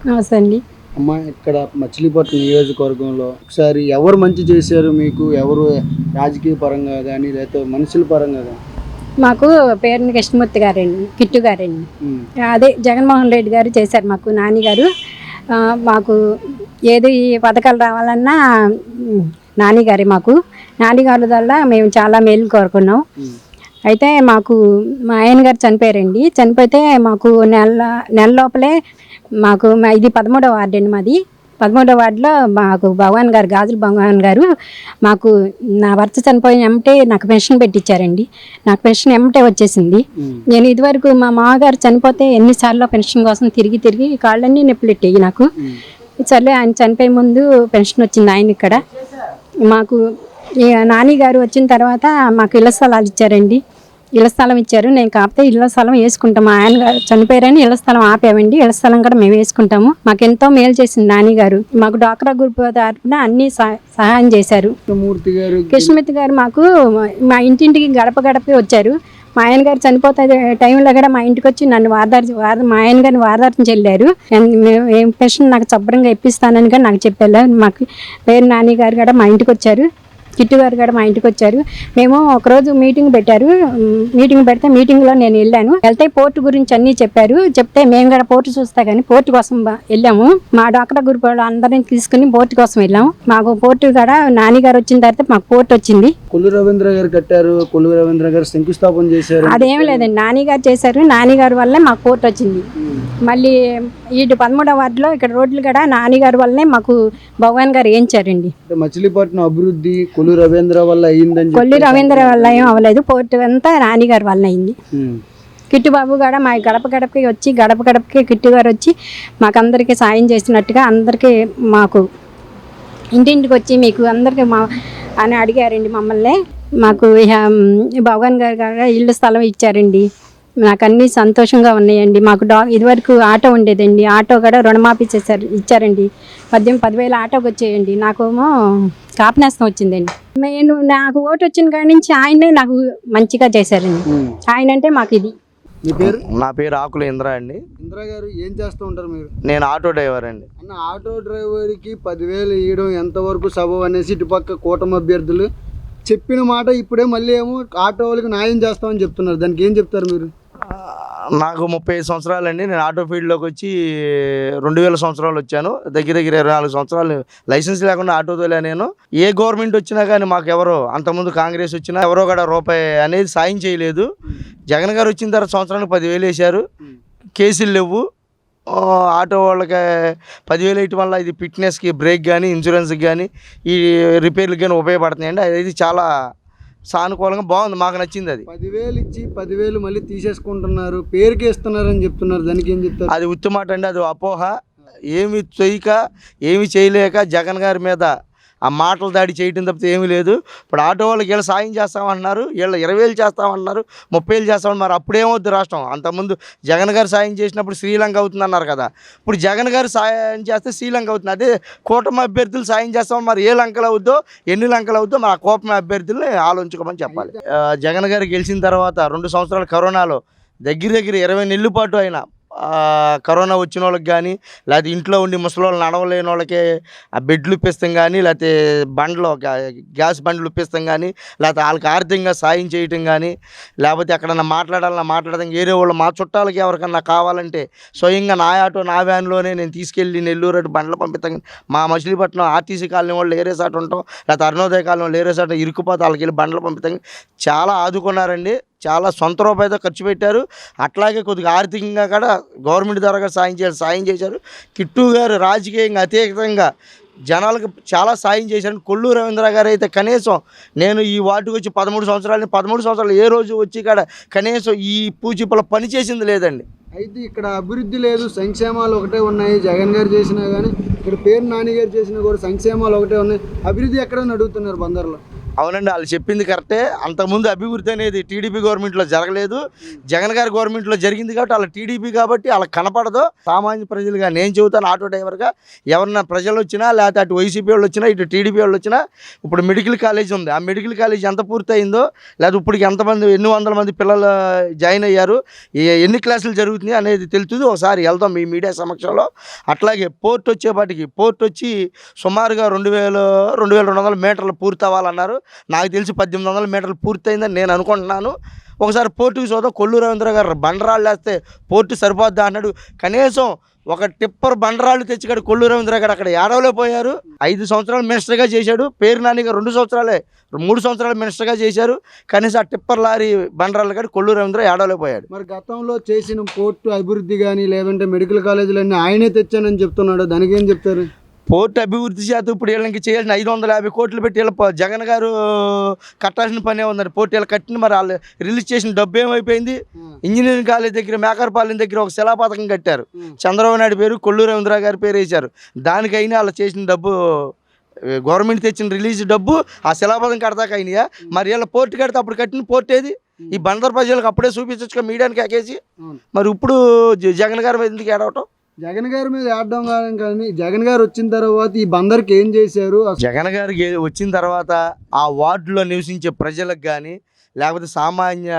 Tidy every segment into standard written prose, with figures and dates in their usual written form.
నమస్తే అండి. అమ్మ, ఇక్కడ మచిలీపట్నం నియోజకవర్గంలో ఒకసారి ఎవరు మంచి చేశారు మీకు? ఎవరు రాజకీయ పరంగా కానీ లేకపోతే మనుషుల పరంగా కానీ? మాకు పేరుని కృష్ణమూర్తి గారండి, కిట్టు గారండి. అదే జగన్మోహన్ రెడ్డి గారు చేశారు మాకు, నాని గారు. మాకు ఏది ఈ పథకాలు రావాలన్నా నాని గారే మాకు. నాని గారి వల్ల మేము చాలా మేలు కోరుకున్నాం. అయితే మాకు మా ఆయన గారు చనిపోయారండి. చనిపోతే మాకు నెల లోపలే మాకు ఇది 13వ వార్డు అండి మాది. 13వ వార్డులో మాకు భగవాన్ గారు, గాజుల భగవాన్ గారు మాకు నా భర్త చనిపోయిన ఎమ్మటే నాకు పెన్షన్ పెట్టించారండి. నాకు పెన్షన్ ఎమ్మటే వచ్చేసింది. నేను ఇదివరకు మా మామగారు చనిపోతే ఎన్నిసార్లు పెన్షన్ కోసం తిరిగి కాళ్ళన్నీ నొప్పులు పెట్టేవి నాకు. సర్లే ఆయన చనిపోయే ముందు పెన్షన్ వచ్చింది ఆయన ఇక్కడ మాకు. నాని గారు వచ్చిన తర్వాత మాకు ఇళ్ల స్థలాలు ఇచ్చారండి. ఇళ్ల స్థలం ఇచ్చారు. నేను కాకపోతే ఇళ్ల స్థలం వేసుకుంటాము. ఆయన గారు చనిపోయారని ఇళ్ల స్థలం ఆపామండి. ఇళ్ల స్థలం కూడా మేము వేసుకుంటాము. మాకు ఎంతో మేలు చేసింది నాని గారు. మాకు డ్వాక్రా గ్రూప్ తరఫున అన్ని సహాయం చేశారు. కృష్ణమూర్తి గారు మాకు మా ఇంటింటికి గడప వచ్చారు. మా ఆయన గారు చనిపోతే టైంలో కూడా మా ఇంటికి వచ్చి నన్ను మా ఆయన గారిని వాదార్చని చెల్లారు. ఏం పెన్షన్ నాకు శుభ్రంగా ఇప్పిస్తానని కూడా నాకు చెప్పారు. మాకు పేరు నాని గారు కూడా మా ఇంటికి వచ్చారు. కిట్టు గారు కూడా మా ఇంటికి వచ్చారు. మేము ఒకరోజు మీటింగ్ పెట్టారు. మీటింగ్ పెడితే మీటింగ్లో నేను వెళ్ళాను. వెళ్తే పోర్టు గురించి అన్నీ చెప్పారు. చెప్తే మేము కూడా పోర్టు చూస్తా కానీ పోర్టు కోసం వెళ్ళాము. మా డ్వాక్రా గ్రూప్ వాళ్ళు అందరినీ తీసుకుని పోర్టు కోసం వెళ్ళాము. మాకు పోర్టు కూడా నాని గారు వచ్చిన తర్వాత మాకు పోర్టు వచ్చింది. కొల్లు రవీంద్ర గారు కట్టారు. కొల్లు రవీంద్ర గారు శంకుస్థాపన చేశారు. అదేమి లేదండి, నాని గారు చేశారు. నాని గారి వల్లే మాకు పోర్టు వచ్చింది. మళ్ళీ ఇటు 13వ వార్డులో ఇక్కడ రోడ్లు కూడా నాని గారి వల్లనే మాకు భగవాన్ గారు వేయించారండి. మచిలీపట్నం అభివృద్ధి కొల్లు రవీంద్ర వల్ల అయిందని. కొల్లు రవీంద్ర వల్ల ఏం అవ్వలేదు, పోర్టు అంతా నాని గారి వల్ల అయింది. కిట్టు బాబు కూడా మా గడపకి కిట్టు గారు వచ్చి మాకు అందరికీ సాయం చేసినట్టుగా అందరికీ మాకు ఇంటింటికి వచ్చి మీకు అందరికీ అని అడిగారండి మమ్మల్ని. మాకు భగవాన్ గారు కూడా ఇల్లు స్థలం ఇచ్చారండి. నాకు అన్నీ సంతోషంగా ఉన్నాయండి. మాకు ఇదివరకు ఆటో ఉండేదండి. ఆటో కూడా రుణమాఫీ ఇచ్చారండి. 10,000 ఆటోకి వచ్చేయండి. నాకేమో కాపనేస్తం వచ్చిందండి. నాకు ఓటు వచ్చిన కాడి నుంచి ఆయనే నాకు మంచిగా చేశారండి. ఆయన అంటే మాకు ఇది. నా పేరు ఆకుల ఇంద్ర అండి. ఇంద్ర గారు ఏం చేస్తూ ఉంటారు మీరు? నేను ఆటో డ్రైవర్ అండి. ఆటో డ్రైవర్కి 10,000 ఇవ్వడం ఎంతవరకు సబబు అనేసి ఇటుపక్క కూటమి అభ్యర్థులు చెప్పిన మాట ఇప్పుడే మళ్ళీ ఏమో ఆటో వాళ్ళకి న్యాయం చేస్తామని చెప్తున్నారు. దానికి ఏం చెప్తారు మీరు? నాకు 35 సంవత్సరాలండి. నేను ఆటో ఫీల్డ్లోకి వచ్చి 2000 సంవత్సరాలు వచ్చాను. దగ్గర 24 సంవత్సరాలు లైసెన్స్ లేకుండా ఆటో తోలే. నేను ఏ గవర్నమెంట్ వచ్చినా కానీ మాకు ఎవరో అంతకుముందు కాంగ్రెస్ వచ్చినా ఎవరో కూడా రూపాయి అనేది సాయం చేయలేదు. జగన్ గారు వచ్చిన తర్వాత సంవత్సరానికి 10,000 వేశారు. కేసులు లేవు. ఆటో వాళ్ళకి 10,000 వేయటం వల్ల ఇది ఫిట్నెస్కి, బ్రేక్ కానీ, ఇన్సూరెన్స్కి కానీ, ఈ రిపేర్లకు కానీ ఉపయోగపడుతున్నాయండి. అది చాలా సానుకూలంగా బాగుంది, మాకు నచ్చింది. అది 10,000 ఇచ్చి 10,000 మళ్ళీ తీసేసుకుంటున్నారు, పేరుకి ఇస్తున్నారు అని చెప్తున్నారు. దానికి ఏం చెప్తారు? అది ఉత్తమాట అండి. అది అపోహ. ఏమి చేయలేక జగన్ గారి మీద ఆ మాటలు దాడి చేయటం తప్పితే ఏమీ లేదు. ఇప్పుడు ఆటో వాళ్ళకి వీళ్ళు సాయం చేస్తామంటున్నారు, వీళ్ళు 20,000 చేస్తామన్నారు, 30,000 చేస్తామని. మరి అప్పుడేమవుద్ది రాష్ట్రం? అంతకుముందు జగన్ గారు సాయం చేసినప్పుడు శ్రీలంక అవుతుంది అన్నారు కదా. ఇప్పుడు జగన్ గారు సాయం చేస్తే శ్రీలంక అవుతుంది. అదే కూటమి అభ్యర్థులు సాయం చేస్తామని మరి ఏ లంకలు అవుద్దో, ఎన్ని లంకలు అవుద్దో మరి ఆ కూటమి అభ్యర్థుల్ని ఆలోచించుకోమని చెప్పాలి. జగన్ గారు గెలిచిన తర్వాత 2 సంవత్సరాలు కరోనాలో దగ్గర 20 నెలల పాటు అయినా కరోనా వచ్చిన వాళ్ళకి కానీ, లేకపోతే ఇంట్లో ఉండి ముసలి వాళ్ళు నడవలేని వాళ్ళకి ఆ బెడ్లు ఇప్పిస్తాం కానీ, లేకపోతే గ్యాస్ బండ్లు ఇప్పిస్తాం కానీ, లేకపోతే వాళ్ళకి ఆర్థికంగా సాయం చేయటం కానీ, లేకపోతే ఎక్కడన్నా మాట్లాడదాం వేరే వాళ్ళు మా చుట్టాలకి ఎవరికన్నా కావాలంటే స్వయంగా నా ఆటో నా వ్యాన్లోనే నేను తీసుకెళ్ళి నెల్లూరు అటు బండ్లు పంపిస్తాం. మా మచిలీపట్నం ఆర్టీసీ కాలనీ వాళ్ళు ఏరే సాట ఉంటాం, లేకపోతే అరుణోదయ కాలనీ వాళ్ళు ఏరే సాట ఇరుక్కుపోతే వాళ్ళకి వెళ్ళి బండ్లు పంపిస్తాం. చాలా ఆదుకున్నారండి. చాలా సొంత రూపాయితో ఖర్చు పెట్టారు. అట్లాగే కొద్దిగా ఆర్థికంగా కూడా గవర్నమెంట్ ద్వారా సాయం చేశారు. కిట్టు గారు రాజకీయంగా అతీతంగా జనాలకు చాలా సాయం చేశారు. కొల్లు రవీంద్ర గారు అయితే కనీసం నేను ఈ వార్డుకి వచ్చి 13 సంవత్సరాలు ఏ రోజు వచ్చి ఇక్కడ కనీసం ఈ పూచిపల పని చేసింది లేదండి. అయితే ఇక్కడ అభివృద్ధి లేదు, సంక్షేమాలు ఒకటే ఉన్నాయి. జగన్ గారు చేసినా కానీ, ఇక్కడ పేరు నాని గారు చేసినా కూడా సంక్షేమాలు ఒకటే ఉన్నాయి. అభివృద్ధి ఎక్కడని అడుగుతున్నారు బందర్లో. అవునండి, వాళ్ళు చెప్పింది కరెక్టే. అంతకుముందు అభివృద్ధి అనేది టీడీపీ గవర్నమెంట్లో జరగలేదు, జగన్ గారి గవర్నమెంట్లో జరిగింది. కాబట్టి వాళ్ళ టీడీపీ కాబట్టి వాళ్ళకి కనపడదు. సామాన్య ప్రజలుగా నేను చెబుతాను, ఆటో డ్రైవర్గా ఎవరన్నా ప్రజలు వచ్చినా లేకపోతే అటు వైసీపీ వాళ్ళు వచ్చినా ఇటు టీడీపీ వాళ్ళు వచ్చినా, ఇప్పుడు మెడికల్ కాలేజ్ ఉంది, ఆ మెడికల్ కాలేజ్ ఎంత పూర్తయిందో, లేకపోతే ఇప్పటికి ఎంతమంది ఎన్ని వందల మంది పిల్లలు జాయిన్ అయ్యారు, ఎన్ని క్లాసులు జరుగుతుంది అనేది తెలుస్తుంది. ఒకసారి వెళ్దాం మీ మీడియా సమక్షంలో. అట్లాగే పోర్ట్ వచ్చేపాటికి, పోర్ట్ వచ్చి సుమారుగా 2200 మీటర్లు పూర్తి అవ్వాలన్నారు. నాకు తెలిసి 1800 మీటర్లు పూర్తయిందని నేను అనుకుంటున్నాను. ఒకసారి పోర్టుకి చూద్దాం. కొల్లు రవీంద్ర గారు బండరాళ్ళు వేస్తే పోర్టు సరిపోద్దా అన్నాడు. కనీసం ఒక టిప్పర్ బండరాళ్ళు తెచ్చికాడు కొల్లు రవీంద్ర గారు. అక్కడ ఏడవలే పోయారు. 5 సంవత్సరాలు మినిస్టర్గా చేశాడు. పేరు నాని గారు 3 సంవత్సరాలు మినిస్టర్గా చేశారు. కనీసం ఆ టిప్పర్ లారీ బండరాళ్ళు కాదు కొల్లు రవీంద్ర ఏడవలే పోయాడు. మరి గతంలో చేసిన పోర్టు అభివృద్ధి కానీ లేదంటే మెడికల్ కాలేజీలన్నీ ఆయనే తెచ్చానని చెప్తున్నాడు, దానికి ఏం చెప్తారు? పోర్టు అభివృద్ధి చేత ఇప్పుడు వీళ్ళకి చేయాల్సిన 550 కోట్లు పెట్టి వీళ్ళ జగన్ గారు కట్టాల్సిన పనే ఉందండి. పోర్టు వీళ్ళు కట్టిన మరి వాళ్ళు రిలీజ్ చేసిన డబ్బు ఏమైపోయింది? ఇంజనీరింగ్ కాలేజ్ దగ్గర మేకరపాలెం దగ్గర ఒక శిలాపథకం కట్టారు. చంద్రబాబు నాయుడు పేరు, కొల్లు రవీంద్ర గారి పేరు వేశారు. దానికైనా వాళ్ళు చేసిన డబ్బు, గవర్నమెంట్ తెచ్చిన రిలీజ్ డబ్బు ఆ శిలాపథకం కడతాక అయినాయా? మరి వీళ్ళ పోర్టు కడితే అప్పుడు కట్టిన పోర్టు ఏది? ఈ బందర్ ప్రజలకు అప్పుడే చూపించచ్చు మీడియానికి ఎక్కేసి. మరి ఇప్పుడు జగన్ గారి మీద ఎందుకు ఏడవటం? జగన్ గారి మీద ఆడడం కానీ జగన్ గారు వచ్చిన తర్వాత ఈ బందర్కి ఏం చేశారు? జగన్ గారికి వచ్చిన తర్వాత ఆ వార్డులో నివసించే ప్రజలకు కానీ లేకపోతే సామాన్య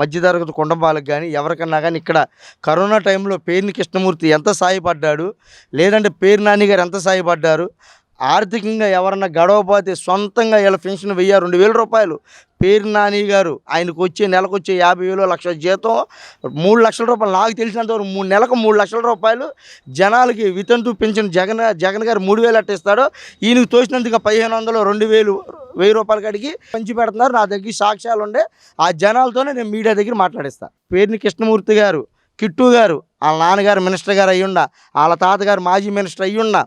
మధ్యతరగతి కుటుంబాలకు కానీ ఎవరికన్నా కానీ ఇక్కడ కరోనా టైంలో పేర్ని కృష్ణమూర్తి ఎంత సాయపడ్డాడు, లేదంటే పేరు నాని గారు ఎంత సాయపడ్డారు, ఆర్థికంగా ఎవరన్నా గడవపోతే సొంతంగా వీళ్ళ పెన్షన్ 1000-2000 రూపాయలు పేరు నాని గారు ఆయనకు వచ్చే నెలకు వచ్చే 50,000 1,00,000 జీతం 3 లక్షల రూపాయలు. నాకు తెలిసినంతవరకు నెలకు 3 లక్షల రూపాయలు జనాలకి వితంతు పెన్షన్ జగన్ గారు 3,000 అట్టిస్తాడు. ఈయనకు తోచినందుకు 1500 2,000 1000 రూపాయలు కాడికి పంచి పెడుతున్నారు. నా దగ్గర సాక్ష్యాలు ఉండే ఆ జనాలతోనే నేను మీడియా దగ్గర మాట్లాడిస్తాను. పేరుని కృష్ణమూర్తి గారు, కిట్టు గారు, వాళ్ళ నాన్నగారు మినిస్టర్ గారు అయ్యుండా, వాళ్ళ తాతగారు మాజీ మినిస్టర్ అయ్యున్నా,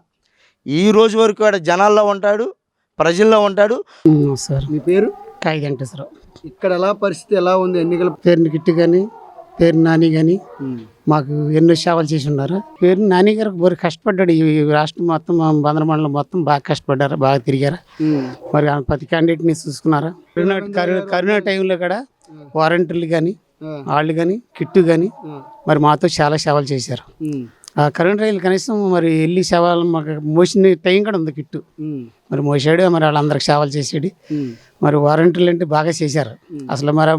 ఈ రోజు వరకు కూడా జనాల్లో ఉంటాడు, ప్రజల్లో ఉంటాడు. సార్ మీ పేరు? కాగితం వెంకటేశ్వరరావు. ఇక్కడ ఎలా పరిస్థితి ఎలా ఉంది? ఎన్నికల పేరుని కిట్టు కానీ పేరు నాని కానీ మాకు ఎన్నో సేవలు చేసి ఉన్నారు. పేరు నాని గారు బాగా కష్టపడ్డాడు. ఈ రాష్ట్రం మొత్తం బందర మండలం మొత్తం బాగా కష్టపడ్డారు, బాగా తిరిగారు. మరి ప్రతి క్యాండిడేట్ని చూసుకున్నారు. కరోనా టైంలో కూడా వారంటీలు కానీ వాళ్ళు కానీ కిట్టు కానీ మరి మాతో చాలా సేవలు చేశారు. ఆ కరెంట్ రైలు కనీసం మరి వెళ్ళి సేవలు మాకు మోసిన టైం కూడా ఉంది. కిట్టు మరి మోసాడు, మరి వాళ్ళందరికి సేవలు చేసాడు. మరి వారంటీలు అంటే బాగా చేశారు. అసలు మరి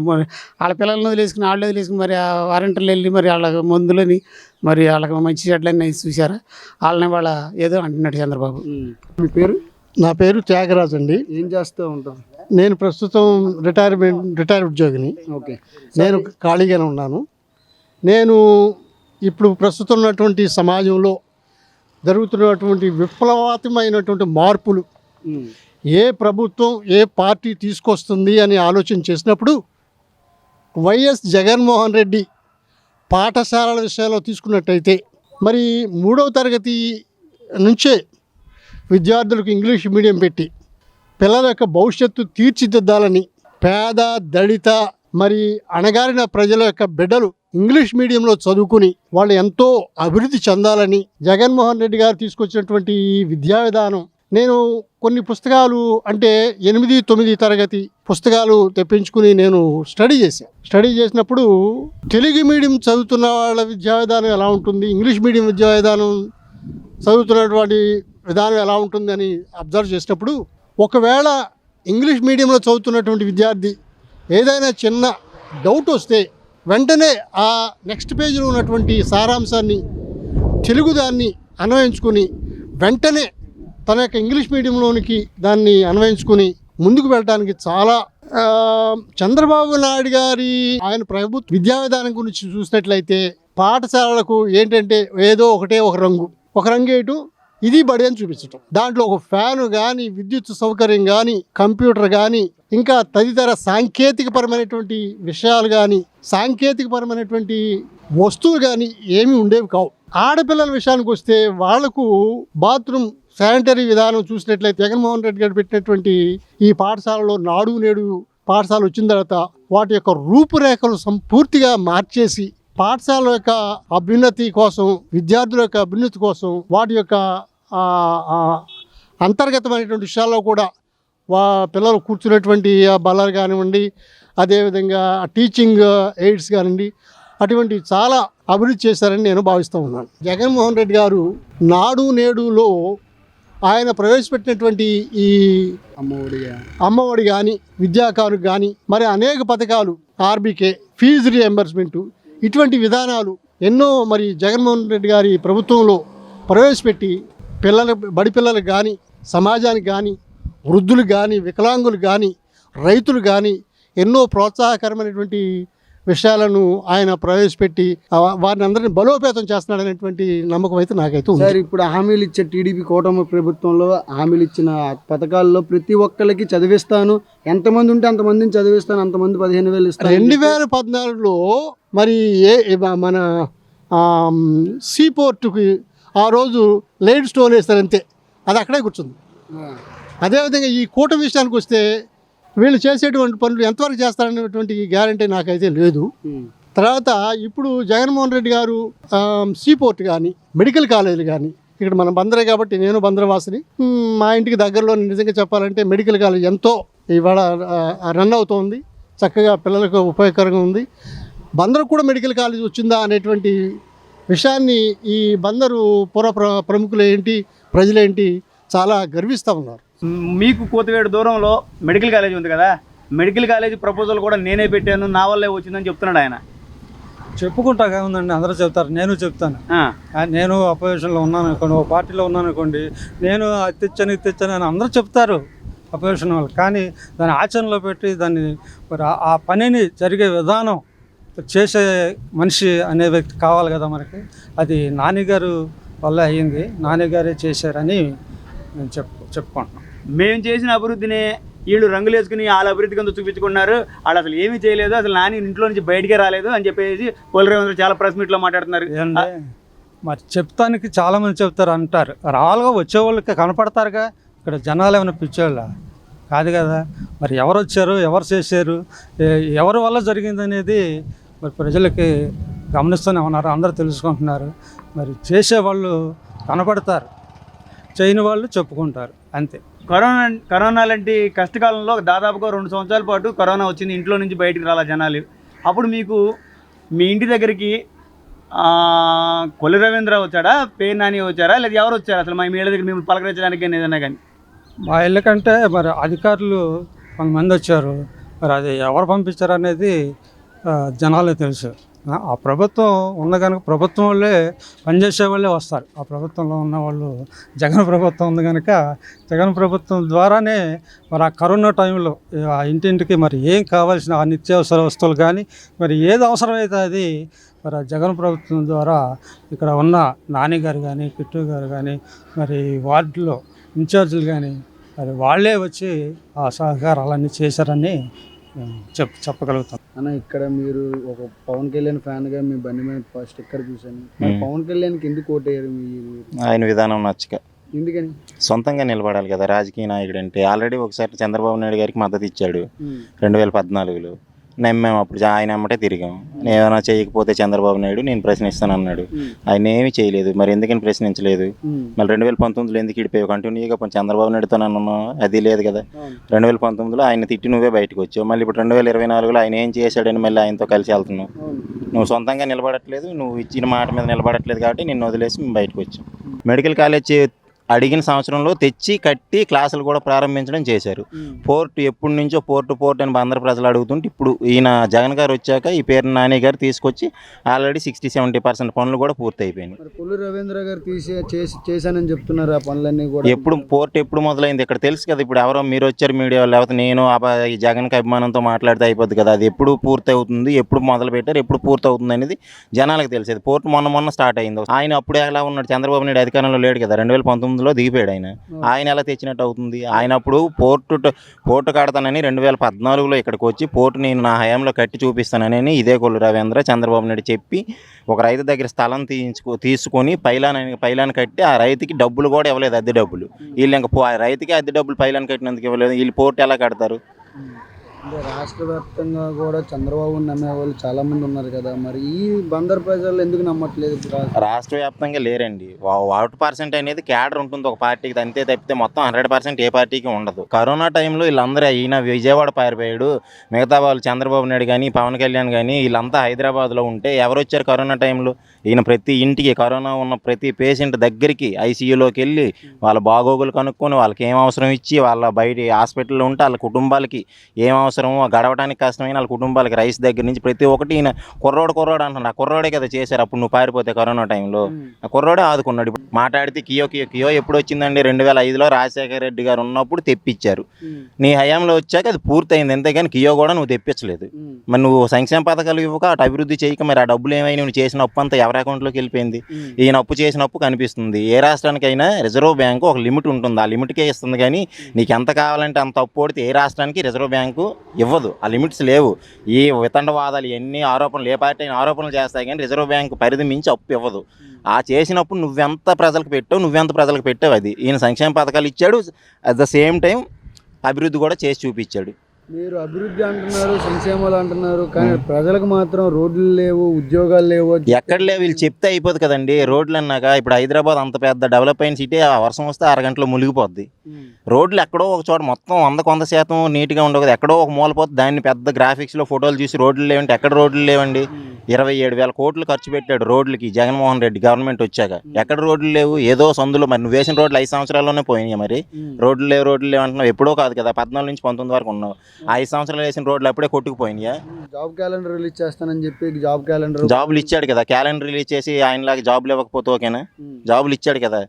వాళ్ళ పిల్లలను వదిలేసుకుని వాళ్ళు వదిలేసుకుని మరి ఆ వారంటీలు వెళ్ళి మరి వాళ్ళ మందులని మరి వాళ్ళకి మంచి చెడ్లని చూశారు. వాళ్ళని వాళ్ళ ఏదో అంటున్నాడు చంద్రబాబు. మీ పేరు? నా పేరు త్యాగరాజు అండి. ఏం చేస్తూ ఉంటాం? నేను ప్రస్తుతం రిటైర్డ్ ఉద్యోగిని. ఓకే. నేను ఖాళీగానే ఉన్నాను. నేను ఇప్పుడు ప్రస్తుతం ఉన్నటువంటి సమాజంలో జరుగుతున్నటువంటి విప్లవాత్మకమైనటువంటి మార్పులు ఏ ప్రభుత్వం ఏ పార్టీ తీసుకొస్తుంది అని ఆలోచన చేసినప్పుడు వైఎస్ జగన్మోహన్ రెడ్డి పాఠశాలల విషయంలో తీసుకున్నట్టయితే మరి 3వ తరగతి నుంచే విద్యార్థులకు ఇంగ్లీష్ మీడియం పెట్టి పిల్లల యొక్క భవిష్యత్తు తీర్చిదిద్దాలని, పేద దళిత మరి అణగారిన ప్రజల యొక్క బిడ్డలు ఇంగ్లీష్ మీడియంలో చదువుకుని వాళ్ళు ఎంతో అభివృద్ధి చెందాలని జగన్మోహన్ రెడ్డి గారు తీసుకొచ్చినటువంటి ఈ విద్యా విధానం, నేను కొన్ని పుస్తకాలు అంటే 8, 9 తరగతి పుస్తకాలు తెప్పించుకుని నేను స్టడీ చేసినప్పుడు తెలుగు మీడియం చదువుతున్న వాళ్ళ విద్యా విధానం ఎలా ఉంటుంది, ఇంగ్లీష్ మీడియం విద్యా విధానం చదువుతున్నటువంటి విధానం ఎలా ఉంటుందని అబ్జర్వ్ చేసినప్పుడు ఒకవేళ ఇంగ్లీష్ మీడియంలో చదువుతున్నటువంటి విద్యార్థి ఏదైనా చిన్న డౌట్ వస్తే వెంటనే ఆ నెక్స్ట్ పేజీలో ఉన్నటువంటి సారాంశాన్ని తెలుగు దాన్ని అన్వయించుకొని వెంటనే తన యొక్క ఇంగ్లీష్ మీడియంలోనికి దాన్ని అన్వయించుకొని ముందుకు వెళ్ళడానికి చాలా చంద్రబాబు నాయుడు గారి ఆయన ప్రభుత్వ విద్యా విధానం గురించి చూసినట్లయితే పాఠశాలలకు ఏంటంటే ఏదో ఒక రంగు వేయటం, ఇది బడి అని చూపించటం, దాంట్లో ఒక ఫ్యాను కానీ విద్యుత్ సౌకర్యం కానీ కంప్యూటర్ కానీ ఇంకా తదితర సాంకేతికపరమైనటువంటి విషయాలు కానీ సాంకేతికపరమైనటువంటి వస్తువులు కానీ ఏమీ ఉండేవి కావు. ఆడపిల్లల విషయానికి వస్తే వాళ్లకు బాత్రూమ్ శానిటరీ విధానం చూసినట్లయితే జగన్మోహన్ రెడ్డి గారు పెట్టినటువంటి ఈ పాఠశాలలో నాడు నేడు పాఠశాల వచ్చిన తర్వాత వాటి యొక్క రూపురేఖలు సంపూర్తిగా మార్చేసి పాఠశాల యొక్క అభ్యున్నతి కోసం, విద్యార్థుల యొక్క అభ్యున్నతి కోసం వాటి యొక్క అంతర్గతమైనటువంటి విషయాల్లో కూడా పిల్లలు కూర్చున్నటువంటి ఆ బల్లలు కానివ్వండి, అదేవిధంగా టీచింగ్ ఎయిడ్స్ కానివ్వండి, అటువంటి చాలా అభివృద్ధి చేశారని నేను భావిస్తూ ఉన్నాను. జగన్మోహన్ రెడ్డి గారు నాడు నేడులో ఆయన ప్రవేశపెట్టినటువంటి ఈ అమ్మఒడి కానీ, విద్యాకారు కానీ, మరి అనేక పథకాలు, ఆర్బీకే, ఫీజు రియంబర్స్మెంటు, ఇటువంటి విధానాలు ఎన్నో మరి జగన్మోహన్ రెడ్డి గారి ప్రభుత్వంలో ప్రవేశపెట్టి బడి పిల్లలకు కానీ, సమాజానికి కానీ, వృద్ధులు కానీ, వికలాంగులు కానీ, రైతులు కానీ ఎన్నో ప్రోత్సాహకరమైనటువంటి విషయాలను ఆయన ప్రవేశపెట్టి వారిని అందరినీ బలోపేతం చేస్తున్నాడనేటువంటి నమ్మకం అయితే నాకైతే ఉంది. సార్, ఇప్పుడు హామీలు ఇచ్చే టీడీపీ కూటమి ప్రభుత్వంలో హామీలు ఇచ్చిన పథకాల్లో ప్రతి ఒక్కరికి చదివిస్తాను, ఎంతమంది ఉంటే అంతమందిని చదివిస్తాను, అంతమంది 15,000 ఇస్తాను. 2014లో మరి మన సీపోర్టుకి ఆ రోజు లైడ్ స్టోన్ వేస్తారు అంతే, అది అక్కడే కూర్చుంది. అదేవిధంగా ఈ కూటమి విషయానికి వస్తే వీళ్ళు చేసేటువంటి పనులు ఎంతవరకు చేస్తారనేటువంటి గ్యారంటీ నాకైతే లేదు. తర్వాత ఇప్పుడు జగన్మోహన్ రెడ్డి గారు సీపోర్ట్ కానీ, మెడికల్ కాలేజీలు కానీ, ఇక్కడ మనం బందరే కాబట్టి నేను బందరవాసిని, మా ఇంటికి దగ్గరలో నిజంగా చెప్పాలంటే మెడికల్ కాలేజ్ ఎంతో ఇవాళ రన్ అవుతోంది, చక్కగా పిల్లలకు ఉపయోగకరంగా ఉంది. బందరు కూడా మెడికల్ కాలేజ్ వచ్చిందా అనేటువంటి విషయాన్ని ఈ బందరు ప్రముఖులు ఏంటి, ప్రజలేంటి చాలా గర్విస్తూ ఉన్నారు. మీకు కోతవేడు దూరంలో మెడికల్ కాలేజ్ ఉంది కదా, మెడికల్ కాలేజ్ ప్రపోజల్ కూడా నేనే పెట్టాను, నా వల్లే వచ్చిందని చెప్తున్నాడు ఆయన. చెప్పుకుంటా ఉందండి, అందరూ చెప్తారు, నేను చెప్తాను. నేను అపోజిషన్లో ఉన్నాను అనుకోండి, ఓ పార్టీలో ఉన్నాను అనుకోండి, నేను అది తెచ్చాను అని అందరూ చెప్తారు అపోజిషన్ వాళ్ళు. కానీ దాన్ని ఆచరణలో పెట్టి దాన్ని మరి ఆ పనిని జరిగే విధానం చేసే మనిషి అనే వ్యక్తి కావాలి కదా మనకి. అది నాని గారు వల్ల అయ్యింది, నాని గారే చేశారని నేను చెప్పుకుంటున్నాను. మేము చేసిన అభివృద్ధిని వీళ్ళు రంగులు వేసుకుని వాళ్ళ అభివృద్ధి కింద చూపించుకున్నారు, వాళ్ళు అసలు ఏమీ చేయలేదు, అసలు నాని ఇంట్లో నుంచి బయటికే రాలేదు అని చెప్పేసి పోలరేంద్ర చాలా ప్రెస్ మీట్లో మాట్లాడుతున్నారు. మరి చెప్తానికి చాలామంది చెప్తారు అంటారు, రావాలిగా వచ్చేవాళ్ళకి కనపడతారుగా, ఇక్కడ జనాలు ఏమైనా పిచ్చోళ్ళ కాదు కదా. మరి ఎవరు వచ్చారు, ఎవరు చేశారు, ఎవరి వల్ల జరిగింది అనేది మరి ప్రజలకి గమనిస్తూనే ఉన్నారు, అందరూ తెలుసుకుంటున్నారు. మరి చేసేవాళ్ళు కనపడతారు, చేయని వాళ్ళు చెప్పుకుంటారు అంతే. కరోనా లాంటి కష్టకాలంలో దాదాపుగా 2 సంవత్సరాల పాటు కరోనా వచ్చింది, ఇంట్లో నుంచి బయటికి రాలా జనాలు. అప్పుడు మీకు మీ ఇంటి దగ్గరికి కొల్లి రవీంద్ర వచ్చాడా, పేరు నాని వచ్చారా, లేదా ఎవరు వచ్చారు అసలు మా ఇళ్ళ దగ్గర మిమ్మల్ని పలకరించడానికి కానీ ఏదైనా కానీ? మా ఇళ్ళకంటే మరి అధికారులు కొంతమంది వచ్చారు, మరి అది ఎవరు పంపించారు అనేది జనాలే తెలుసు. ఆ ప్రభుత్వం ఉన్న కనుక ప్రభుత్వం వాళ్ళే పనిచేసే వాళ్ళే వస్తారు. ఆ ప్రభుత్వంలో ఉన్న వాళ్ళు, జగన్ ప్రభుత్వం ఉంది కనుక జగన్ ప్రభుత్వం ద్వారానే మరి ఆ కరోనా టైంలో ఆ ఇంటింటికి మరి ఏం కావాల్సిన ఆ నిత్యావసర వస్తువులు కానీ మరి ఏది అవసరమైతే అది మరి జగన్ ప్రభుత్వం ద్వారా ఇక్కడ ఉన్న నాని గారు కానీ, కిట్టు గారు కానీ, మరి వార్డులో ఇన్ఛార్జీలు కానీ మరి వాళ్ళే వచ్చి ఆ సహకారాలన్నీ చేశారని చెప్పగలుగుతాం. అన్న, ఇక్కడ మీరు ఒక పవన్ కళ్యాణ్ ఫ్యాన్గా మీ బండి మీద స్టిక్కర్ చూశాను. పవన్ కళ్యాణ్కి ఎందుకు ఓటేయారు? ఆయన విధానం నచ్చక. ఎందుకని? సొంతంగా నిలబడాలి కదా రాజకీయ నాయకుడు అంటే. ఆల్రెడీ ఒకసారి చంద్రబాబు నాయుడు గారికి మద్దతు ఇచ్చాడు 2014లో. నమ్మాము, అప్పుడు ఆయన అమ్మటే తిరిగాం. ఏమైనా చేయకపోతే చంద్రబాబు నాయుడు నేను ప్రశ్నిస్తాను అన్నాడు, ఆయన ఏమీ చేయలేదు. మరి ఎందుకని ప్రశ్నించలేదు? మళ్ళీ 2019లో ఎందుకు ఇడిపోయావు? కంటిన్యూగా చంద్రబాబు నాయుడుతో నన్ను అది లేదు కదా. 2019లో ఆయన తిట్టి నువ్వే బయటకు వచ్చావు. మళ్ళీ ఇప్పుడు 2024లో ఆయన ఏం చేశాడని మళ్ళీ ఆయనతో కలిసి వెళ్తున్నావు. నువ్వు సొంతంగా నిలబడట్లేదు, నువ్వు ఇచ్చిన మాట మీద నిలబడట్లేదు కాబట్టి నిన్ను వదిలేసి మేము బయటకు వచ్చాం. మెడికల్ కాలేజ్ అడిగిన సంవత్సరంలో తెచ్చి కట్టి క్లాసులు కూడా ప్రారంభించడం చేశారు. పోర్టు ఎప్పటి నుంచో పోర్టు అని అందరు ప్రజలు అడుగుతుంటే ఇప్పుడు ఈయన జగన్ గారు వచ్చాక ఈ పేరు నాని గారు తీసుకొచ్చి ఆల్రెడీ 60-70% పనులు కూడా పూర్తి అయిపోయినాయి. కొల్లి రవీంద్ర గారు చేశానని చెప్తున్నారు ఆ పనులన్నీ కూడా. పోర్టు ఎప్పుడు మొదలైంది ఇక్కడ తెలుసు కదా. ఇప్పుడు ఎవరో మీరు వచ్చారు మీడియా, లేకపోతే నేను ఈ జగన్కి అభిమానంతో మాట్లాడితే అయిపోద్ది కదా. అది ఎప్పుడు పూర్తి అవుతుంది, ఎప్పుడు మొదలు పెట్టారు, ఎప్పుడు పూర్తి అవుతుంది అనేది జనాలకు తెలిసేది. పోర్టు మొన్న స్టార్ట్ అయింది. ఆయన అప్పుడు ఎలా ఉన్నాడు? చంద్రబాబు నాయుడు అధికారంలో లేడు కదా. 2019లో దిగిపోయాడు ఆయన ఎలా తెచ్చినట్టు అవుతుంది? ఆయన అప్పుడు పోర్టు కడతానని 2014లో ఇక్కడికి వచ్చి పోర్టు నేను నా హయాంలో కట్టి చూపిస్తానని ఇదే కొల్లు రవీంద్ర చంద్రబాబు నాయుడు చెప్పి ఒక రైతు దగ్గర స్థలం తీసుకొని పైలాన్ కట్టి ఆ రైతుకి డబ్బులు కూడా ఇవ్వలేదు, అద్దె డబ్బులు. వీళ్ళు ఇంకా రైతుకి అద్దె డబ్బులు పైలాన్ కట్టినందుకు ఇవ్వలేదు. వీళ్ళు పోర్టు ఎలా కడతారు? అంటే రాష్ట్ర వ్యాప్తంగా కూడా చంద్రబాబు నమ్మే వాళ్ళు చాలా మంది ఉన్నారు కదా, మరి ఈ బందర్ ప్రజలు ఎందుకు నమ్మట్లేదు? రాష్ట్ర వ్యాప్తంగా లేరండి. ఓటు పర్సెంట్ అనేది క్యాడర్ ఉంటుంది ఒక పార్టీకి, అంతే తప్పితే మొత్తం 100% ఏ పార్టీకి ఉండదు. కరోనా టైంలో వీళ్ళందరూ ఈయన విజయవాడ పారిపోయాడు, మిగతా వాళ్ళు చంద్రబాబు నాయుడు కానీ పవన్ కళ్యాణ్ కానీ వీళ్ళంతా హైదరాబాద్లో ఉంటే ఎవరు వచ్చారు కరోనా టైంలో? ఈయన ప్రతి ఇంటికి కరోనా ఉన్న ప్రతి పేషెంట్ దగ్గరికి ఐసీయూలోకి వెళ్ళి వాళ్ళ బాగోగులు కనుక్కొని వాళ్ళకి ఏం అవసరం ఇచ్చి వాళ్ళ బయట హాస్పిటల్లో ఉంటే వాళ్ళ కుటుంబాలకి ఏం అవసరమో గడవడానికి కష్టమైన వాళ్ళ కుటుంబాలకి రైస్ దగ్గర నుంచి ప్రతి ఒక్కటి ఈయన కుర్రోడు అంటున్నాడు. ఆ కుర్రోడే కదా చేశారు అప్పుడు నువ్వు పారిపోతే కరోనా టైంలో. ఆ కుర్రోడే ఆదుకున్నాడు. ఇప్పుడు మాట్లాడితే కియో ఎప్పుడు వచ్చిందండి? 2005లో రాజశేఖర రెడ్డి గారు ఉన్నప్పుడు తెప్పించారు. నీ హయాంలో వచ్చాక అది పూర్తయింది, అంతేగాని కియో కూడా నువ్వు తెప్పించలేదు. మరి నువ్వు సంక్షేమ పథకాలు ఇవ్వక అటు అభివృద్ధి చేయక మరి ఆ డబ్బులు ఏమైనా నువ్వు చేసిన అప్పు అంతా ఎవరి అకౌంట్లోకి వెళ్ళిపోయింది? ఈయన అప్పు చేసిన అప్పు కనిపిస్తుంది. ఏ రాష్ట్రానికైనా రిజర్వ్ బ్యాంకు ఒక లిమిట్ ఉంటుంది, ఆ లిమిట్కే ఇస్తుంది. కానీ నీకు ఎంత కావాలంటే అంత అప్పు పడితే ఏ రాష్ట్రానికి రిజర్వ్ బ్యాంకు ఇవ్వదు. ఆ లిమిట్స్ లేవు. ఈ వితండవాదాలు ఎన్ని ఆరోపణలు, ఏ పార్టీ అయినా ఆరోపణలు చేస్తాయి కానీ రిజర్వ్ బ్యాంకు పరిధి మించి అప్పు ఇవ్వదు. ఆ చేసినప్పుడు నువ్వెంత ప్రజలకు పెట్టావు అది. ఈయన సంక్షేమ పథకాలు ఇచ్చాడు, అట్ ద సేమ్ టైం అభివృద్ధి కూడా చేసి చూపించాడు. మీరు అభివృద్ధి అంటున్నారు, సంక్షేమాలు అంటున్నారు, కానీ ప్రజలకు మాత్రం రోడ్లు లేవు, ఉద్యోగాలు లేవు. ఎక్కడ లేవు? వీళ్ళు చెప్తే అయిపోదు కదండి. రోడ్లు అన్నాక ఇప్పుడు హైదరాబాద్ అంత పెద్ద డెవలప్ అయిన సిటీ, ఆ వర్షం వస్తే అరగంటలో మునిగిపోద్ది. రోడ్లు ఎక్కడో ఒక చోట మొత్తం 100% నీట్గా ఉండవు కదా, ఎక్కడో ఒక మూలపోతే దాన్ని పెద్ద గ్రాఫిక్స్లో ఫోటోలు చూసి రోడ్లు లేవంటే ఎక్కడ రోడ్లు లేవండి? 27,000 కోట్లు ఖర్చు పెట్టాడు రోడ్లకి జగన్మోహన్ రెడ్డి గవర్నమెంట్ వచ్చాక. ఎక్కడ రోడ్లు లేవు? ఏదో సందులో. మరి నువ్వు వేసిన రోడ్లు 5 సంవత్సరాల్లోనే పోయినాయి. మరి రోడ్లు లేవు అంటున్నావు. ఎప్పుడో కాదు కదా, 14 నుంచి 19 వరకు ఉన్నావు. 5 సంవత్సరాలు వేసిన రోడ్లు అప్పుడే కొట్టుకుపోయినాయా? జాబ్ క్యాలెండర్ రిలీజ్ చేస్తానని చెప్పి జాబులు ఇచ్చాడు కదా. క్యాలెండర్ రిలీజ్ చేసి ఆయనలాగా జాబులు ఇవ్వకపోతే ఓకేనా? జాబులు ఇచ్చాడు కదా.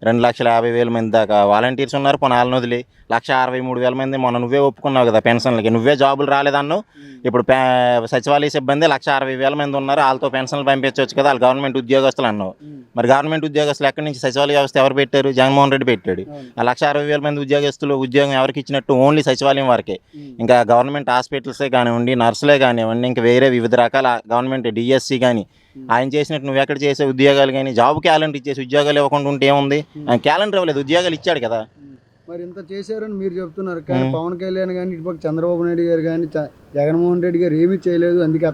2,50,000 మంది దాకా వాలంటీర్స్ ఉన్నారు. పొనాలను వదిలి 1,63,000 మంది మొన్న నువ్వే ఒప్పుకున్నావు కదా పెన్షన్లకి. నువ్వే జాబులు రాలేదన్నావు. ఇప్పుడు సచివాలయ సిబ్బంది 1,60,000 మంది ఉన్నారు, వాళ్ళతో పెన్షన్లు పంపించవచ్చు కదా, వాళ్ళు గవర్నమెంట్ ఉద్యోగస్తులు అన్నావు. మరి గవర్నమెంట్ ఉద్యోగస్తులు ఎక్కడి నుంచి? సచివాలయ వ్యవస్థ ఎవరు పెట్టారు? జగన్మోహన్ రెడ్డి పెట్టాడు. ఆ 1,60,000 మంది ఉద్యోగస్తులు ఉద్యోగం ఎవరికి ఇచ్చినట్టు? ఓన్లీ సచివాలయం వరకే. ఇంకా గవర్నమెంట్ హాస్పిటల్సే కానివ్వండి, నర్సులే కానివ్వండి, ఇంకా వేరే వివిధ రకాల గవర్నమెంట్ డిఎస్సి కానీ ఆయన చేసినట్టు నువ్వు ఎక్కడ చేసే ఉద్యోగాలు కానీ? జాబ్ క్యాలెండర్ ఇచ్చేసి ఉద్యోగాలు ఇవ్వకుండా ఉంటే ఏముంది? క్యాలెండర్ ఇవ్వలేదు, ఉద్యోగాలు ఇచ్చాడు కదా. మరి ఇంత చేశారని మీరు చెప్తున్నారు, కానీ పవన్ కళ్యాణ్ కానీ ఇటుపక్క చంద్రబాబు నాయుడు గారు కానీ జగన్మోహన్ రెడ్డి గారు ఏమీ చేయలేదు, అందుకే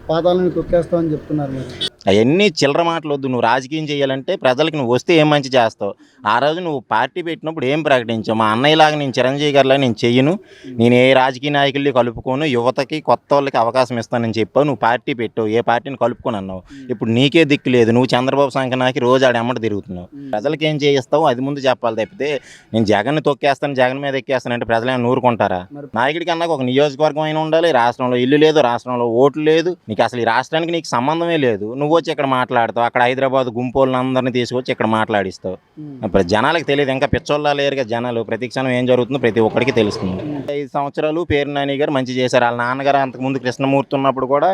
పాతాలను తొక్కేస్తామని చెప్తున్నారు. మరి అవన్నీ చిల్లర మాటలు వద్దు. నువ్వు రాజకీయం చేయాలంటే ప్రజలకు నువ్వు వస్తే ఏం మంచి చేస్తావు? ఆ రోజు నువ్వు పార్టీ పెట్టినప్పుడు ఏం ప్రకటించావు? మా అన్నయ్యలాగా నేను చిరంజీవి గారిలాగా నేను చెయ్యను, నేను ఏ రాజకీయ నాయకుల్ని కలుపుకోను, యువతకి కొత్త వాళ్ళకి అవకాశం ఇస్తానని చెప్పావు. నువ్వు పార్టీ పెట్టావు, ఏ పార్టీని కలుపుకొని అన్నావు. ఇప్పుడు నీకే దిక్కు లేదు, నువ్వు చంద్రబాబు సంఖ్యనాకి రోజు ఆడెమ్మట తిరుగుతున్నావు. ప్రజలకి ఏం చేయిస్తావు అది ముందు చెప్పాలి తప్పితే నేను జగన్ తొక్కేస్తాను, జగన్ మీద ఎక్కేస్తాను అంటే ప్రజలు ఏమైనా నూరుకుంటారా? నాయకుడికి అన్నాక ఒక నియోజకవర్గం అయినా ఉండాలి. రాష్ట్రంలో ఇల్లు లేదు, రాష్ట్రంలో ఓట్లు లేదు, నీకు అసలు ఈ రాష్ట్రానికి నీకు సంబంధమే లేదు. నువ్వు వచ్చి ఇక్కడ మాట్లాడతావు, అక్కడ హైదరాబాద్ గుంపోళ్ళని అందరినీ తీసుకొచ్చి ఇక్కడ మాట్లాడిస్తావు. ఇప్పుడు జనాలకు తెలియదు, ఇంకా పిచ్చోళ్ళ లేరుగా జనాలు. ప్రతి క్షణం ఏం జరుగుతుందో ప్రతి ఒక్కరికి తెలుస్తుంది. 5 సంవత్సరాలు పేరు నాని గారు మంచి చేశారు. వాళ్ళ నాన్నగారు అంతకుముందు కృష్ణమూర్తి ఉన్నప్పుడు కూడా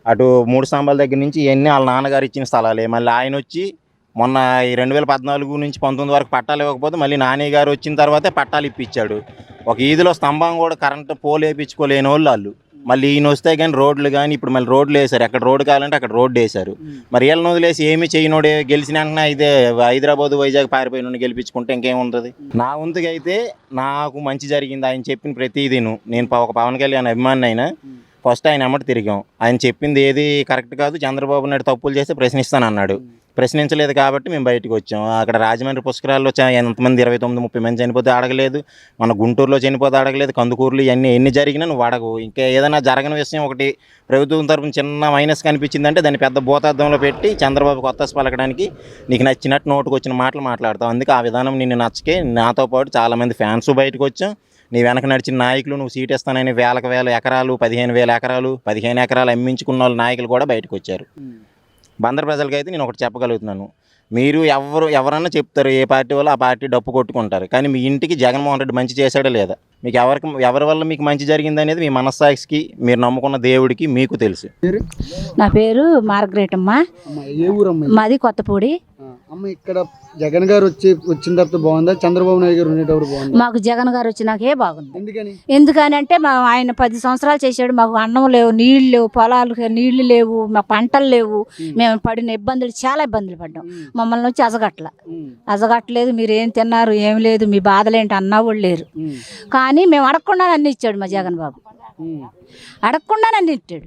అటు 3 స్తంభాల దగ్గర నుంచి ఇవన్నీ వాళ్ళ నాన్నగారు ఇచ్చిన స్థలాలే. మళ్ళీ ఆయన వచ్చి మొన్న ఈ 2014 నుంచి 19 వరకు పట్టాలు ఇవ్వకపోతే మళ్ళీ నాని గారు వచ్చిన తర్వాతే పట్టాలు ఇప్పించాడు. ఒక ఈదిలో స్తంభం కూడా కరెంటు పోలు వేయించుకోలేని వాళ్ళు మళ్ళీ ఈయన వస్తే కానీ రోడ్లు కానీ ఇప్పుడు మళ్ళీ రోడ్లు వేశారు. ఎక్కడ రోడ్డు కావాలంటే అక్కడ రోడ్డు వేశారు. మరి వీళ్ళని వదిలేసి ఏమీ చేయనోడే గెలిచిన వెంటనే అయితే హైదరాబాద్ వైజాగ్ పారిపోయిన గెలిపించుకుంటే ఇంకేముంటుంది? నా వంతుగా అయితే నాకు మంచి జరిగింది. ఆయన చెప్పిన ప్రతిదీను నేను ఒక పవన్ కళ్యాణ్ అభిమాని అయినా ఫస్ట్ ఆయన ఎమ్మటి తిరిగాం. ఆయన చెప్పింది ఏది కరెక్ట్ కాదు, చంద్రబాబు నాయుడు తప్పులు చేస్తే ప్రశ్నిస్తానన్నాడు. ప్రశ్నించలేదు కాబట్టి మేము బయటకు వచ్చాం. అక్కడ రాజమండ్రి పుష్కరాల్లో ఎంతమంది 29-30 మంది చనిపోతే అడగలేదు, మన గుంటూరులో చనిపోతే అడగలేదు, కందుకూరులో ఇవన్నీ ఎన్ని జరిగినా నువ్వు అడగవు. ఇంకా ఏదైనా జరగని విషయం ఒకటి ప్రభుత్వం తరఫున చిన్న మైనస్ కనిపించిందంటే దాన్ని పెద్ద భూతార్థంలో పెట్టి చంద్రబాబు కొత్త పలకడానికి నీకు నచ్చినట్టు నోటుకు వచ్చిన మాటలు మాట్లాడతావు. అందుకే ఆ విధానం నిన్ను నచ్చకే నాతో పాటు చాలామంది ఫ్యాన్స్ బయటకు వచ్చాం. నీ వెనక నడిచిన నాయకులు నువ్వు సీట్ ఇస్తానని వేల ఎకరాలు 15,000 ఎకరాలు 15 ఎకరాలు అమ్మించుకున్న వాళ్ళ నాయకులు కూడా బయటకు వచ్చారు. బందర్ ప్రజలకైతే నేను ఒకటి చెప్పగలుగుతున్నాను, మీరు ఎవరన్నా చెప్తారు ఏ పార్టీ వాళ్ళు ఆ పార్టీ డప్పు కొట్టుకుంటారు, కానీ మీ ఇంటికి జగన్మోహన్ రెడ్డి మంచి చేశాడా లేదా, మీకు ఎవరి వల్ల మీకు మంచి జరిగింది అనేది మీ మనస్సాక్షికి మీరు నమ్ముకున్న దేవుడికి మీకు తెలుసు. నా పేరు మార్గరేట్ అమ్మ. ఏ ఊరమ్మ? మాది కొత్తపూడి. అమ్మ, ఇక్కడ జగన్ గారు వచ్చిన తర్వాత బాగుందా, చంద్రబాబు నాయుడు గారు ఉండేటప్పుడు బాగుందా? మాకు జగన్ గారు వచ్చినాకే బాగుంది. ఎందుకని అంటే ఆయన 10 సంవత్సరాలు చేశాడు. మాకు అన్నం లేవు, నీళ్లు లేవు, పొలాలు నీళ్లు లేవు, మా పంటలు లేవు. మేము పడిన ఇబ్బందులు చాలా ఇబ్బందులు పడ్డాం. మమ్మల్ని వచ్చి అజగట్లేదు, మీరు ఏం తిన్నారు ఏం లేదు, మీ బాధలేంటి అన్నవాళ్ళు లేరు. కానీ మేము అడగకుండా అన్ని ఇచ్చాడు మా జగన్ బాబు. అడగకుండా నన్ను ఇచ్చాడు.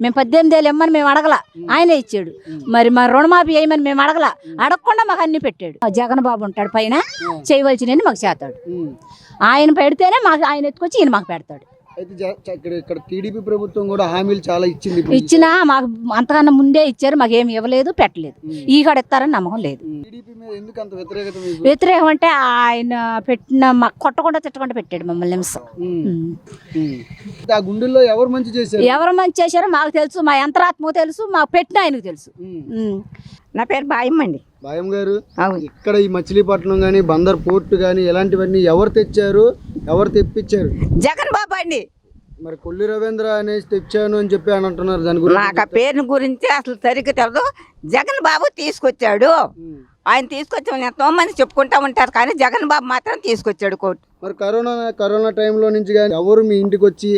మేము 18 ఏళ్ళు ఇమ్మని మేము అడగల, ఆయనే ఇచ్చాడు. మరి మా రుణమాఫీ వేయమని మేము అడగల, అడగకుండా మాకు అన్ని పెట్టాడు. జగన్ బాబు ఉంటాడు పైన, చేయవలసినవి మాకు చేస్తాడు. ఆయన పెడితేనే మాకు, ఆయన ఎత్తుకొచ్చి ఈయన మాకు పెడతాడు. అయితే ఇక్కడ టీడీపీ ప్రభుత్వం కూడా హామీలు చాలా ఇచ్చింది. ఇచ్చినా మాకు అంతకన్నా ముందే ఇచ్చారు, మాకు ఏమి ఇవ్వలేదు, పెట్టలేదు. ఈ కాడ ఇస్తారని నమ్మకం లేదు. టీడీపీ మీద ఎందుకు అంత వ్యతిరేకత మీకు? వ్యతిరేకం అంటే ఆయన పెట్టిన మాకు కొట్టకుండా తిట్టకుండా పెట్టాడు మమ్మల్ని నిమిషం. ఆ గుండెల్లో ఎవరు మంచి చేశారు? ఎవరు మంచి చేశారో మాకు తెలుసు, మా యంత్రాత్మకు తెలుసు, మాకు పెట్టిన ఆయనకు తెలుసు. నా పేరు బాయమ్మండి. బాయం గారు, ఇక్కడ ఈ మచిలీపట్నం కానీ బందర్ పోర్టు కానీ ఇలాంటివన్నీ ఎవరు తెచ్చారు, ఎవరు తెప్పించారు? జగన్ బాబు అండి. మరి కొల్లి రవీంద్ర అనేసి తెచ్చాను అని చెప్పి అని అంటున్నారు. దాని గురించి నాకు ఆ పేరు గురించి అసలు సరిగ్గా తెలియదు. జగన్ బాబు తీసుకొచ్చాడు. ఆయన తీసుకొచ్చామని ఎంతో మంది చెప్పుకుంటా ఉంటారు, కానీ జగన్ బాబు మాత్రం తీసుకొచ్చాడు కోర్టు. మరి కరోనా టైంలో నుంచి కానీ ఎవరు మీ ఇంటికి వచ్చి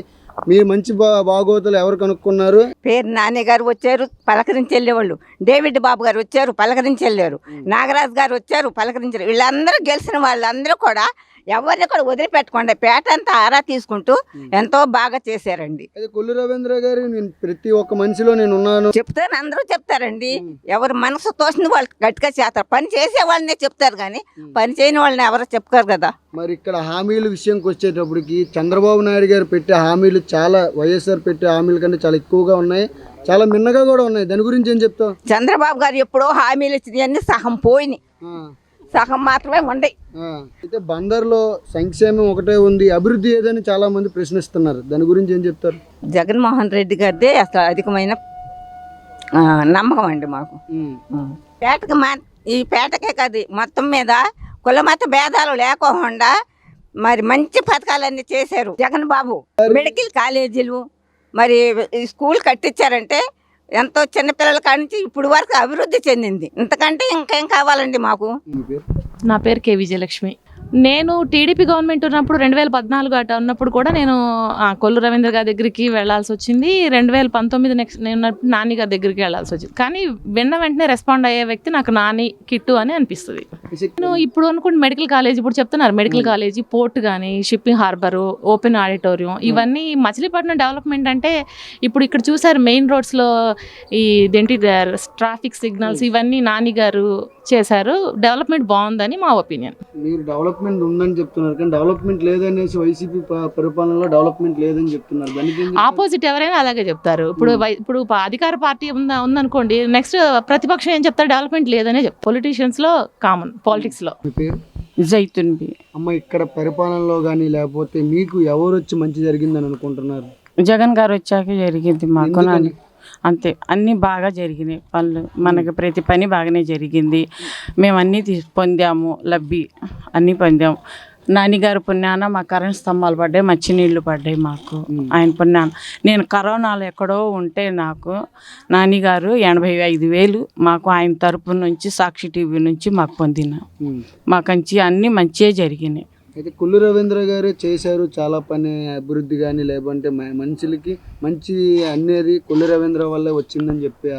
మీ మంచి బాగోతులు ఎవరు కనుక్కున్నారు? పేరు నాని గారు వచ్చారు, పలకరించి వెళ్ళేవాళ్ళు. డేవిడ్ బాబు గారు వచ్చారు, పలకరించి వెళ్ళారు. నాగరాజు గారు వచ్చారు, పలకరించారు. వీళ్ళందరూ గెలిచిన వాళ్ళందరూ కూడా ఎవరిని కూడా వదిలిపెట్టకుండా పేట అంతా ఆరా తీసుకుంటూ ఎంతో బాగా చేశారండి. కొల్లి రవీంద్ర గారు, నేను ప్రతి ఒక్క మనిషిలో నేను ఉన్నాను చెప్తారు, అందరూ చెప్తారండి. ఎవరు మనసు తోసిన వాళ్ళు గట్టిగా చేస్తారు. పని చేసే వాళ్ళనే చెప్తారు, కానీ పని చేయని వాళ్ళని ఎవరు చెప్తారు కదా. మరి ఇక్కడ హామీల విషయంకి వచ్చేటప్పటికి చంద్రబాబు నాయుడు గారు పెట్టే హామీలు చాలా, వైఎస్ఆర్ పెట్టే హామీల కంటే చాలా ఎక్కువగా ఉన్నాయి, చాలా మిన్నగా కూడా ఉన్నాయి. దాని గురించి ఏం చెప్తావు? చంద్రబాబు గారు ఎప్పుడో హామీలు ఇచ్చినవన్నీ సగం పోయినాయి, సగం మాత్రమే ఉన్నాయి. అయితే బందర్లో సంక్షేమం ఒకటే ఉంది, అభివృద్ధి ఏదని చాలా మంది ప్రశ్నిస్తున్నారు. దాని గురించి ఏం చెప్తారు? జగన్మోహన్ రెడ్డి గారిదే అసలు అధికమైన నమ్మకం అండి మాకు. పేటకి ఈ పేటకే కాదు, మొత్తం మీద కుల మత భేదాలు లేకోకుండా మరి మంచి పథకాలన్నీ చేశారు జగన్ బాబు. మెడికల్ కాలేజీలు, మరి స్కూల్ కట్టించారంటే ఎంతో చిన్నపిల్లల కానించి ఇప్పుడు వరకు అభివృద్ధి చెందింది. ఇంతకంటే ఇంకేం కావాలండి మాకు? నా పేరు కే విజయలక్ష్మి. నేను టీడీపీ గవర్నమెంట్ ఉన్నప్పుడు 2014 అట ఉన్నప్పుడు కూడా నేను కొల్లు రవీంద్ర గారి దగ్గరికి వెళ్లాల్సి వచ్చింది. 2019 నెక్స్ట్ నేను నాని గారి దగ్గరికి వెళ్లాల్సి వచ్చింది. కానీ విన్న వెంటనే రెస్పాండ్ అయ్యే వ్యక్తి నాకు నాని కిట్టు అని అనిపిస్తుంది. నేను ఇప్పుడు అనుకుంటే మెడికల్ కాలేజ్, ఇప్పుడు చెప్తున్నారు మెడికల్ కాలేజీ, పోర్ట్ కానీ, షిప్పింగ్ హార్బరు, ఓపెన్ ఆడిటోరియం, ఇవన్నీ మచిలీపట్నం డెవలప్మెంట్. అంటే ఇప్పుడు ఇక్కడ చూసారు మెయిన్ రోడ్స్లో ఇదేంటి ట్రాఫిక్ సిగ్నల్స్, ఇవన్నీ నాని గారు చేశారు. డెవలప్మెంట్ బాగుందని మా ఒపీనియన్. మీరు డెవలప్మెంట్ ఉందని చెప్తున్నారు, కానీ డెవలప్మెంట్ లేదనేసి వైసీపీ పరిపాలనలో డెవలప్మెంట్ లేదని చెప్తున్నారు. ఆపోజిట్ ఎవరైనా అలాగే చెప్తారు. ఇప్పుడు అధికార పార్టీ ఉందనుకోండి, నెక్స్ట్ ప్రతిపక్షం ఏం చెప్తారు? డెవలప్మెంట్ లేదనే చెప్తారు. పొలిటీషియన్స్ లో కామన్, పాలిటిక్స్ లో. జైతున్బి. అమ్మ, ఇక్కడ పరిపాలనలో కానీ లేకపోతే మీకు ఎవరు వచ్చి మంచి జరిగిందని అనుకుంటున్నారు? జగన్ గారు వచ్చాక జరిగింది మాకు. అంతే, అన్నీ బాగా జరిగినాయి పనులు. మనకి ప్రతి పని బాగానే జరిగింది. మేము అన్నీ పొందాము, లబ్బి అన్నీ పొందాము. నాన్నగారు పుణ్యాన మా కరెంట్ స్తంభాలు పడ్డాయి, మంచినీళ్ళు పడ్డాయి మాకు ఆయన పుణ్యాన. నేను కరోనాలో ఎక్కడో ఉంటే నాకు నాన్నగారు 85,000 మాకు ఆయన తరపు నుంచి సాక్షి టీవీ నుంచి మాకు పొందిన. మాకంచి అన్నీ మంచిగా జరిగినాయి. అయితే కొల్లు రవీంద్ర గారే చేశారు చాలా పని, అభివృద్ధి కానీ లేదంటే మనుషులకి మంచి అనేది కొల్లు రవీంద్ర వల్లే వచ్చిందని చెప్పి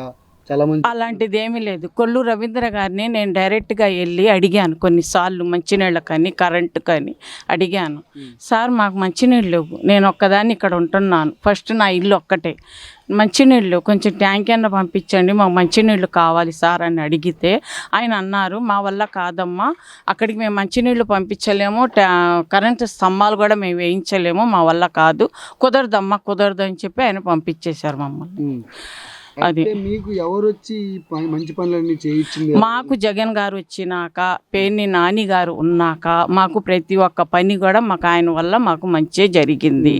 చాలా మంది. అలాంటిది ఏమీ లేదు. కొల్లు రవీంద్ర గారిని నేను డైరెక్ట్గా వెళ్ళి అడిగాను కొన్నిసార్లు, మంచినీళ్ళ కానీ కరెంటు కానీ అడిగాను. సార్ మాకు మంచినీళ్ళు లేవు, నేను ఒక్కదాన్ని ఇక్కడ ఉంటున్నాను, ఫస్ట్ నా ఇల్లు ఒక్కటే, మంచినీళ్ళు కొంచెం ట్యాంక్ అన్న పంపించండి, మాకు మంచినీళ్ళు కావాలి సార్ అని అడిగితే ఆయన అన్నారు, మా వల్ల కాదమ్మా, అక్కడికి మేము మంచినీళ్ళు పంపించలేము, కరెంటు స్తంభాలు కూడా మేము వేయించలేము, మా వల్ల కాదు, కుదరదమ్మా కుదరదు అని చెప్పి ఆయన పంపించేశారు మమ్మల్ని. అది మీకు ఎవరు వచ్చి మంచి పనులన్నీ చేయించింది? మాకు జగన్ గారు వచ్చినాక, పేర్ని నాని గారు ఉన్నాక మాకు ప్రతి ఒక్క పని కూడా మాకు ఆయన వల్ల మాకు మంచి జరిగింది.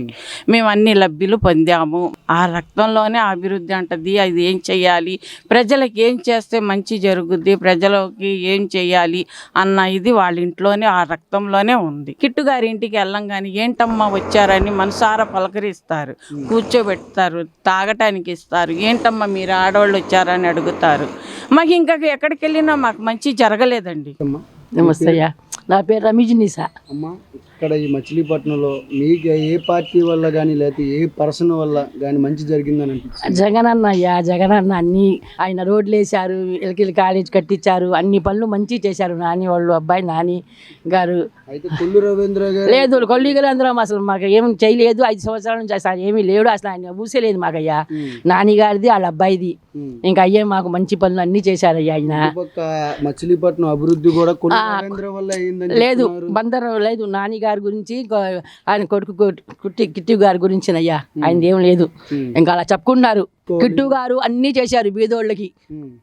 మేము అన్ని లబ్ధులు పొందాము. ఆ రక్తంలోనే అభివృద్ధి అంటది. అది ఏం చెయ్యాలి, ప్రజలకు ఏం చేస్తే మంచి జరుగుద్ది, ప్రజలకి ఏం చెయ్యాలి అన్న ఇది వాళ్ళ ఇంట్లోనే, ఆ రక్తంలోనే ఉంది. కిట్టు గారి ఇంటికి వెళ్ళంగానే ఏంటమ్మా వచ్చారని మనసారా పలకరిస్తారు, కూర్చోబెడతారు, తాగటానికి ఇస్తారు. ఏంటమ్మా మీరు ఆడవాళ్ళు వచ్చారని అడుగుతారు. మాకు ఇంకా ఎక్కడికి వెళ్ళినా మాకు మంచి జరగలేదండి. నమస్తే అయ్యా, నా పేరు రమీజ్ నిసా. అమ్మా, ఇక్కడ ఈ మచిలీపట్నంలో మీకు ఏ పార్టీ వల్ల కానీ లేకపోతే ఏ పర్సన్ వల్ల కానీ మంచి జరిగిందని అనిపించింది? జగనన్న అయ్యా, జగనన్న అన్ని ఆయన రోడ్లు వేశారు, ఎలకిల్ కాలేజ్ కట్టించారు, అన్ని పనులు మంచి చేశారు. నాని వాళ్ళు అబ్బాయి నాని గారు. అయితే కొల్లు రవీంద్ర గారు లేదు కొల్లిగలు అందరం అసలు మాకు ఏం చేయలేదు. 5 సంవత్సరాల నుంచి అసలు ఏమీ లేడు, అసలు ఆయన ఊసేలేదు మాకు అయ్యా. నాని గారిది వాళ్ళ అబ్బాయిది. ఇంకా అయ్యే మాకు మంచి పనులు అన్ని చేశారయ్యా ఆయన. మచిలీపట్నం అభివృద్ధి కూడా కొల్లు రవీంద్ర వల్ల అయిందని లేదు బందర్ లేదు. నాని గారి గురించి ఆయన కొడుకు కిట్టు గారి గురించి అయ్యా, ఆయన ఏం లేదు. ఇంకా అలా చెప్పుకుంటున్నారు. కిట్టు గారు అన్నీ చేశారు. బీదోళ్ళకి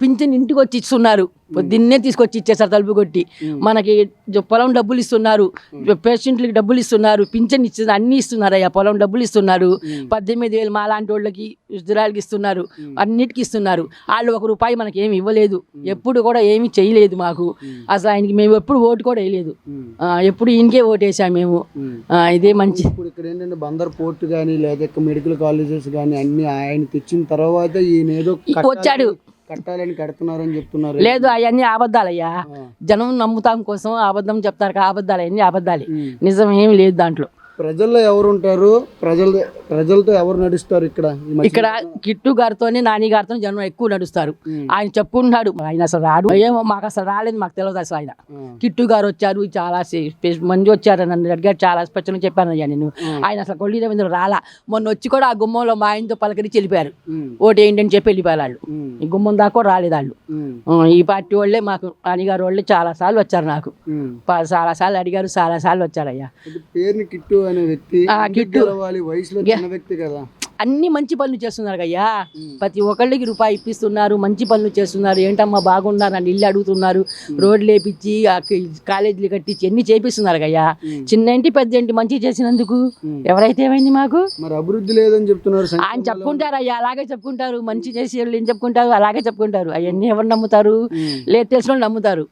పింఛన్ ఇంటికి వచ్చి ఇస్తున్నారు. పొద్దున్నే తీసుకొచ్చి ఇచ్చేసారు తలుపు కొట్టి. మనకి పొలం డబ్బులు ఇస్తున్నారు, పేషెంట్లకి డబ్బులు ఇస్తున్నారు, పింఛన్ ఇస్తున్నారు, అన్నీ ఇస్తున్నారు అయ్యా. పొలం డబ్బులు ఇస్తున్నారు. 18,000 మా లాంటి వాళ్ళకి ఉద్యోగాలకి ఇస్తున్నారు, అన్నిటికీ ఇస్తున్నారు. వాళ్ళు 1 రూపాయి మనకి ఏమి ఇవ్వలేదు, ఎప్పుడు కూడా ఏమీ చేయలేదు మాకు. అసలు ఆయనకి మేము ఎప్పుడు ఓటు కూడా వేయలేదు, ఎప్పుడు ఈయనకే ఓటు వేసాము మేము. ఇదే మంచి. ఇప్పుడు ఇక్కడ ఏంటంటే బందర్ పోర్ట్ కానీ లేదా మెడికల్ కాలేజెస్ కానీ అన్ని ఆయన తెచ్చిన తర్వాత ఈయన ఏదో వచ్చాడు కట్టాలని కడుతున్నారని చెప్తున్నారు. లేదు అవన్నీ అబద్ధాలయ్యా. జనం నమ్ముతాం కోసం అబద్ధం చెప్తారు. అబద్ధాలు అన్నీ అబద్ధాలే, నిజం ఏమి లేదు దాంట్లో. ప్రజల్లో ఎవరు ఉంటారు? ప్రజలతో ఎవరు నడుస్తారు ఇక్కడ? ఇక్కడ కిట్టు గారితోనే నాని గారితో జనం ఎక్కువ నడుస్తారు. ఆయన చెప్పుకుంటున్నాడు ఆయన అసలు రాడు, ఏమో మాకు అసలు రాలేదు, మాకు తెలియదు అసలు. ఆయన కిట్టు గారు వచ్చారు, చాలా మంది వచ్చారు, నన్ను అడిగారు, చాలా స్పష్టంగా చెప్పాను అయ్యా నేను. ఆయన అసలు కొల్లి రవీంద్ర రాలా. మొన్న వచ్చి కూడా ఆ గుమ్మంలో మా ఆయనతో పలకరించి వెళ్ళిపోయారు. ఓటు ఏంటని చెప్పి వెళ్ళిపోయారు వాళ్ళు. ఈ గుమ్మం దాకా కూడా రాలేదు వాళ్ళు. ఈ పార్టీ వాళ్ళే మాకు నాని గారు వాళ్ళే చాలా సార్లు వచ్చారు. నాకు చాలా సార్లు అడిగారు, చాలా సార్లు వచ్చారయ్యా. పేరుని కిట్టు అనే వ్యక్తి వయసులో చిన్న వ్యక్తి కదా, అన్ని మంచి పనులు చేస్తున్నారు అయ్యా. ప్రతి ఒక్కళ్ళకి రూపాయి ఇప్పిస్తున్నారు, మంచి పనులు చేస్తున్నారు. ఏంటమ్మా బాగున్నారు అని ఇల్లు అడుగుతున్నారు, రోడ్లు వేపించి కాలేజీలు కట్టించి ఎన్ని చేపిస్తున్నారు అయ్యా. చిన్న ఇంటి పెద్ద ఇంటి మంచి చేసినందుకు ఎవరైతే ఏమైంది మాకు. మరి అభివృద్ధి లేదని చెప్తున్నారు ఆయన చెప్పుకుంటారు అయ్యా, అలాగే చెప్పుకుంటారు. మంచి చేసి వాళ్ళు ఏం చెప్పుకుంటారు, అలాగే చెప్పుకుంటారు. అవన్నీ ఎవరు నమ్ముతారు? లేదు తెలిసిన వాళ్ళు నమ్ముతారు.